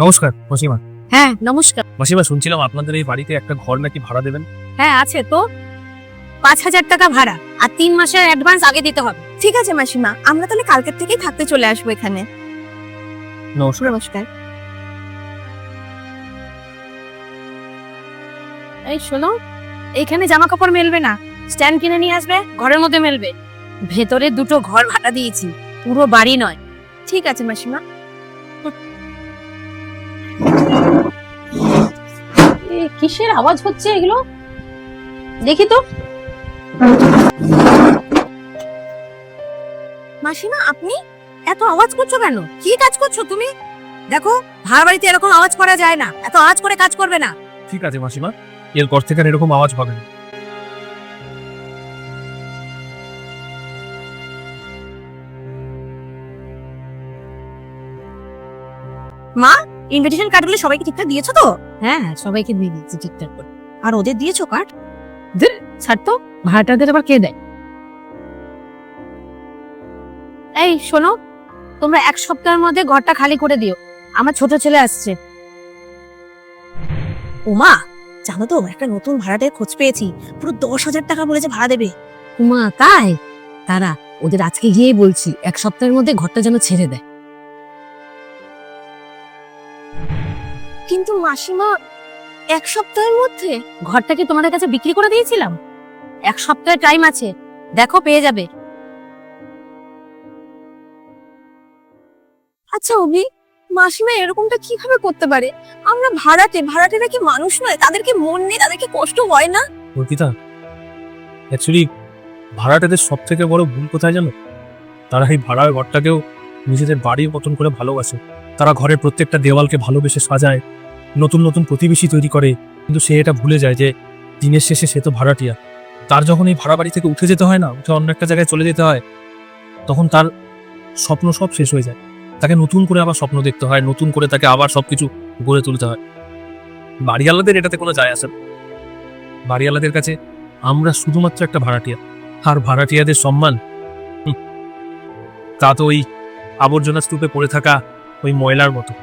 নমস্কার মাসিমা। হ্যাঁ নমস্কার। মাসিমা, শুনছিলাম আপনাদের এই বাড়িতে একটা ঘর নাকি ভাড়া দেবেন। হ্যাঁ আছে তো, 5,000 টাকা ভাড়া আর 3 মাসের অ্যাডভান্স আগে দিতে হবে। ঠিক আছে মাসিমা, আমরা তাহলে কালকের থেকেই থাকতে চলে আসবো এখানে। নমস্কার। নমস্কার। এই শোনো, এইখানে জামা কাপড় মেলবে না, স্ট্যান্ড কিনে নিয়ে আসবে, ঘরের মধ্যে মেলবে। ভেতরে 2টো ঘর ভাড়া দিয়েছি, পুরো বাড়ি নয়। ঠিক আছে মাসিমা। কিসের আওয়াজ হচ্ছে এগুলো? দেখি তো। মাসিমা আপনি এত আওয়াজ করছো কেন? কি কাজ করছো তুমি? দেখো, ভাড়া বাড়িতে এরকম আওয়াজ করা যায় না, এত আওয়াজ করে কাজ করবে না। ঠিক আছে মাসিমা, এরপর থেকে আর এরকম আওয়াজ হবে না। মা, ইনভিটেশন কার্ডগুলো সবাইকে ঠিকঠাক দিয়েছো তো? হ্যাঁ সবাইকে দিয়ে দিচ্ছি ঠিকঠাক করে। আর ওদের দিয়েছো কার্ড? ছাড় তো, ভাড়াটাদের আবার কে দেয়? এই শোনো, তোমরা 1 সপ্তাহের মধ্যে ঘরটা খালি করে দিও, আমার ছোট ছেলে আসছে। ওমা, জানো তো একটা নতুন ভাড়াটের খোঁজ পেয়েছি, পুরো 10,000 টাকা বলেছে ভাড়া দেবে। উমা তাই? তারা ওদের আজকে গিয়েই বলছি 1 সপ্তাহের মধ্যে ঘরটা যেন ছেড়ে দেয়। কিন্তু মাসিমা, 1 সপ্তাহের মধ্যে? ঘরটা কি তোমাদের কাছে বিক্রি করে দিয়েছিলাম? 1 সপ্তাহের টাইম আছে, দেখো পেয়ে যাবে। আচ্ছা অভি, মাসিমা এরকমটা কিভাবে করতে পারে? আমরা ভাড়াটেরা কি মানুষ নয়? তাদেরকে মন নেই, তাদেরকে কষ্ট হয় না? অর্পিতা, অ্যাকচুয়ালি ভাড়াটাদের সব থেকে বড় ভুল কোথায় জানো? তারা এই ভাড়ার ঘরটাকেও নিজেদের বাড়ির মতন করে ভালোবাসে। তারা ঘরের প্রত্যেকটা দেওয়ালকে ভালোবেসে সাজায়, নতুন নতুন প্রতিবেশী তৈরি করে, কিন্তু সে এটা ভুলে যায় যে দিনের শেষে সে তো ভাড়াটিয়া। তার যখন এই ভাড়া বাড়ি থেকে উঠে যেতে হয় না, উঠে অন্য একটা জায়গায় চলে যেতে হয়, তখন তার স্বপ্ন সব শেষ হয়ে যায়। তাকে নতুন করে আবার স্বপ্ন দেখতে হয়, নতুন করে তাকে আবার সবকিছু গড়ে তুলতে হয়। বাড়িওয়ালাদের এটাতে কোনো যায় আসে না। বাড়িওয়ালাদের কাছে আমরা শুধুমাত্র একটা ভাড়াটিয়া, আর ভাড়াটিয়াদের সম্মান তা তো ওই আবর্জনা স্তূপে পড়ে থাকা ওই ময়লার মতো।